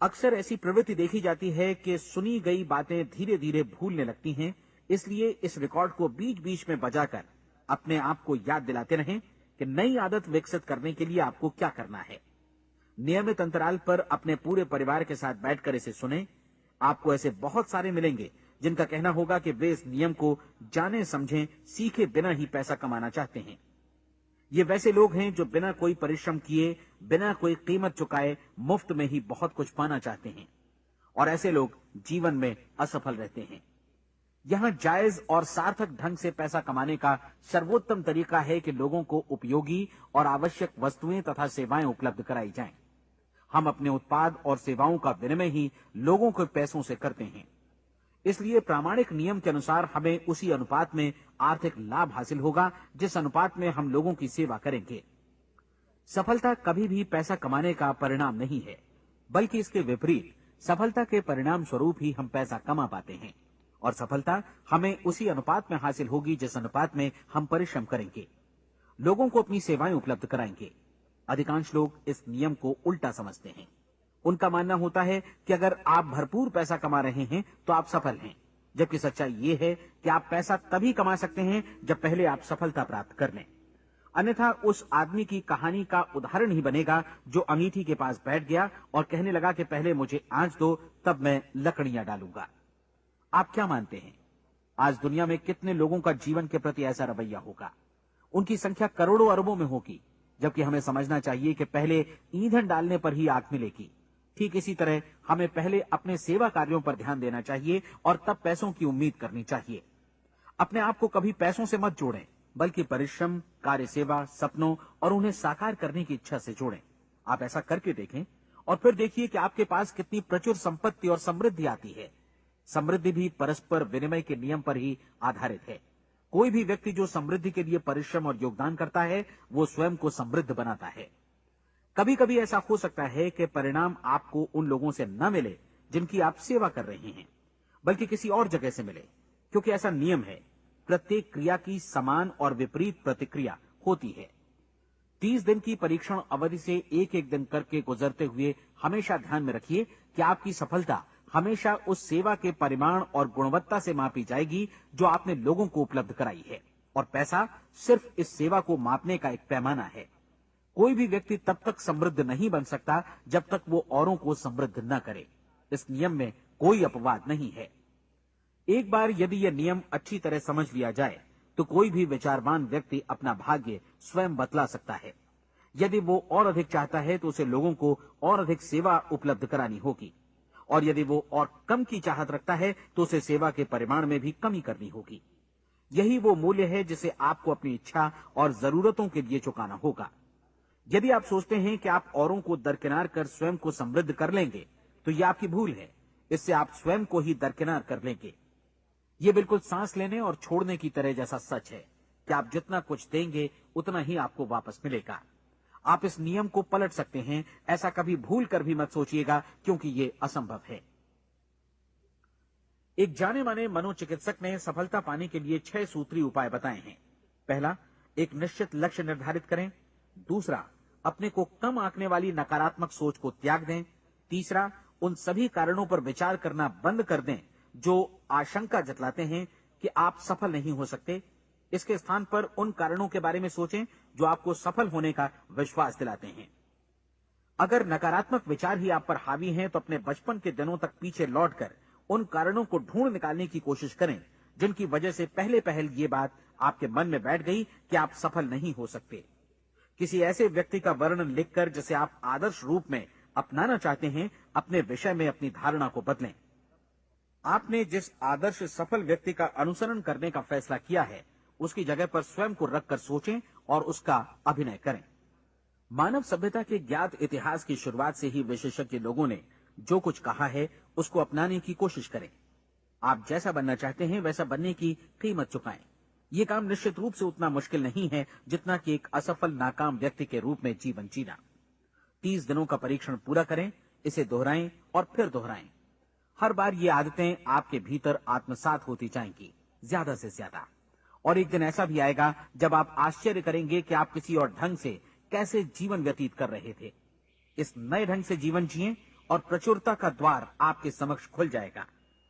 अक्सर ऐसी प्रवृत्ति देखी जाती है कि सुनी गई बातें धीरे धीरे भूलने लगती हैं। इसलिए इस रिकॉर्ड को बीच बीच में बजाकर अपने आप को याद दिलाते रहें कि नई आदत विकसित करने के लिए आपको क्या करना है। नियमित अंतराल पर अपने पूरे परिवार के साथ बैठकर इसे सुनें। आपको ऐसे बहुत सारे मिलेंगे जिनका कहना होगा कि वे इस नियम को जाने समझे सीखे बिना ही पैसा कमाना चाहते हैं। ये वैसे लोग हैं जो बिना कोई परिश्रम किए, बिना कोई कीमत चुकाए मुफ्त में ही बहुत कुछ पाना चाहते हैं, और ऐसे लोग जीवन में असफल रहते हैं। यहां जायज और सार्थक ढंग से पैसा कमाने का सर्वोत्तम तरीका है कि लोगों को उपयोगी और आवश्यक वस्तुएं तथा सेवाएं उपलब्ध कराई जाएं। हम अपने उत्पाद और सेवाओं का विनिमय ही लोगों के पैसों से करते हैं। इसलिए प्रामाणिक नियम के अनुसार हमें उसी अनुपात में आर्थिक लाभ हासिल होगा जिस अनुपात में हम लोगों की सेवा करेंगे। सफलता कभी भी पैसा कमाने का परिणाम नहीं है, बल्कि इसके विपरीत सफलता के परिणाम स्वरूप ही हम पैसा कमा पाते हैं, और सफलता हमें उसी अनुपात में हासिल होगी जिस अनुपात में हम परिश्रम करेंगे, लोगों को अपनी सेवाएं उपलब्ध कराएंगे। अधिकांश लोग इस नियम को उल्टा समझते हैं। उनका मानना होता है कि अगर आप भरपूर पैसा कमा रहे हैं तो आप सफल हैं, जबकि सच्चाई ये है कि आप पैसा तभी कमा सकते हैं जब पहले आप सफलता प्राप्त कर लें। अन्यथा उस आदमी की कहानी का उदाहरण ही बनेगा जो अंगीठी के पास बैठ गया और कहने लगा कि पहले मुझे आंच दो, तब मैं लकड़ियां डालूंगा। आप क्या मानते हैं, आज दुनिया में कितने लोगों का जीवन के प्रति ऐसा रवैया होगा? उनकी संख्या करोड़ों अरबों में होगी, जबकि हमें समझना चाहिए कि पहले ईंधन डालने पर ही आग मिलेगी। ठीक इसी तरह हमें पहले अपने सेवा कार्यों पर ध्यान देना चाहिए और तब पैसों की उम्मीद करनी चाहिए। अपने आप को कभी पैसों से मत जोड़ें, बल्कि परिश्रम, कार्य सेवा, सपनों और उन्हें साकार करने की इच्छा से जोड़ें। आप ऐसा करके देखें और फिर देखिए कि आपके पास कितनी प्रचुर संपत्ति और समृद्धि आती है। समृद्धि भी परस्पर विनिमय के नियम पर ही आधारित है। कोई भी व्यक्ति जो समृद्धि के लिए परिश्रम और योगदान करता है, वो स्वयं को समृद्ध बनाता है। कभी कभी ऐसा हो सकता है कि परिणाम आपको उन लोगों से न मिले जिनकी आप सेवा कर रहे हैं, बल्कि किसी और जगह से मिले, क्योंकि ऐसा नियम है, प्रत्येक क्रिया की समान और विपरीत प्रतिक्रिया होती है। 30 दिन की परीक्षण अवधि से एक एक दिन करके गुजरते हुए हमेशा ध्यान में रखिए कि आपकी सफलता हमेशा उस सेवा के परिमाण और गुणवत्ता से मापी जाएगी जो आपने लोगों को उपलब्ध कराई है, और पैसा सिर्फ इस सेवा को मापने का एक पैमाना है। कोई भी व्यक्ति तब तक समृद्ध नहीं बन सकता जब तक वो औरों को समृद्ध न करे। इस नियम में कोई अपवाद नहीं है। एक बार यदि यह नियम अच्छी तरह समझ लिया जाए तो कोई भी विचारवान व्यक्ति अपना भाग्य स्वयं बतला सकता है। यदि वो और अधिक चाहता है तो उसे लोगों को और अधिक सेवा उपलब्ध करानी होगी, और यदि वो और कम की चाहत रखता है तो उसे सेवा के परिमाण में भी कमी करनी होगी। यही वो मूल्य है जिसे आपको अपनी इच्छा और जरूरतों के लिए चुकाना होगा। यदि आप सोचते हैं कि आप औरों को दरकिनार कर स्वयं को समृद्ध कर लेंगे तो यह आपकी भूल है। इससे आप स्वयं को ही दरकिनार कर लेंगे। ये बिल्कुल सांस लेने और छोड़ने की तरह जैसा सच है कि आप जितना कुछ देंगे उतना ही आपको वापस मिलेगा। आप इस नियम को पलट सकते हैं, ऐसा कभी भूल कर भी मत सोचिएगा, क्योंकि ये असंभव है। एक जाने माने मनोचिकित्सक ने सफलता पाने के लिए 6 सूत्री उपाय बताए हैं। पहला, एक निश्चित लक्ष्य निर्धारित करें। दूसरा, अपने को कम आंकने वाली नकारात्मक सोच को त्याग दें। तीसरा, उन सभी कारणों पर विचार करना बंद कर दें जो आशंका जतलाते हैं कि आप सफल नहीं हो सकते। इसके स्थान पर उन कारणों के बारे में सोचें जो आपको सफल होने का विश्वास दिलाते हैं। अगर नकारात्मक विचार ही आप पर हावी हैं तो अपने बचपन के दिनों तक पीछे लौटकर उन कारणों को ढूंढ निकालने की कोशिश करें जिनकी वजह से पहले पहल ये बात आपके मन में बैठ गई कि आप सफल नहीं हो सकते। किसी ऐसे व्यक्ति का वर्णन लिखकर जिसे आप आदर्श रूप में अपनाना चाहते हैं, अपने विषय में अपनी धारणा को बदलें। आपने जिस आदर्श सफल व्यक्ति का अनुसरण करने का फैसला किया है उसकी जगह पर स्वयं को रखकर सोचें और उसका अभिनय करें। मानव सभ्यता के ज्ञात इतिहास की शुरुआत से ही विशेषज्ञ लोगों ने जो कुछ कहा है उसको अपनाने की कोशिश करें। आप जैसा बनना चाहते हैं वैसा बनने की कीमत चुकाएं। ये काम निश्चित रूप से उतना मुश्किल नहीं है जितना कि एक असफल नाकाम व्यक्ति के रूप में जीवन जीना। 30 दिनों का परीक्षण पूरा करें, इसे दोहराएं और फिर दोहराएं। हर बार ये आदतें आपके भीतर आत्मसात होती जाएंगी, ज्यादा से ज्यादा। और एक दिन ऐसा भी आएगा जब आप आश्चर्य करेंगे कि आप किसी और ढंग से कैसे जीवन व्यतीत कर रहे थे। इस नए ढंग से जीवन जिएं और प्रचुरता का द्वार आपके समक्ष खुल जाएगा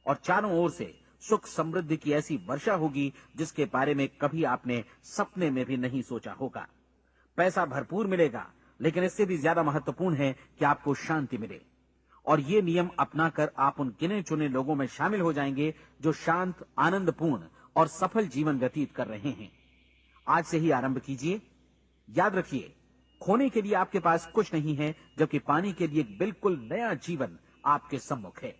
और चारों ओर से सुख समृद्धि की ऐसी वर्षा होगी जिसके बारे में कभी आपने सपने में भी नहीं सोचा होगा। पैसा भरपूर मिलेगा, लेकिन इससे भी ज्यादा महत्वपूर्ण है कि आपको शांति मिले। और ये नियम अपनाकर आप उन गिने चुने लोगों में शामिल हो जाएंगे जो शांत, आनंदपूर्ण और सफल जीवन व्यतीत कर रहे हैं। आज से ही आरंभ कीजिए। याद रखिए, खोने के लिए आपके पास कुछ नहीं है, जबकि पाने के लिए एक बिल्कुल नया जीवन आपके सम्मुख है।